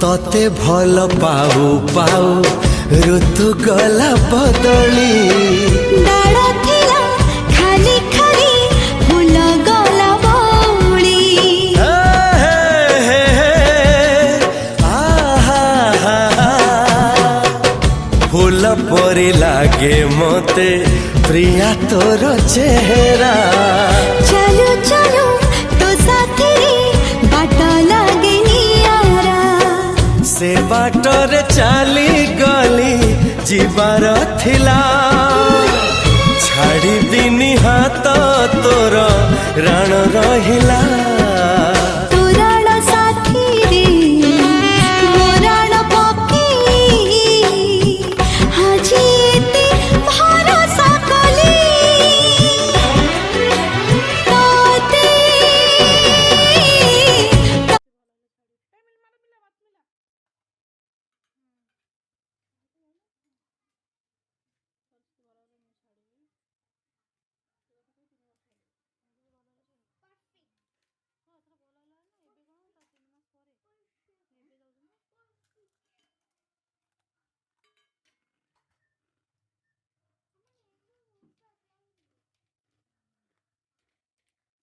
तते भल पाऊ पाऊ ऋतु गला बदली डाळ थिला खाली खाली फूल गला बौली फूल परी लागे मते प्रिया तोर चेहरा चलो चलो तो साथी बाट लागे नियारा से बाटरे चली गली जीवार थिला छाड़ी दिनी हाथ तोर राण रहिला।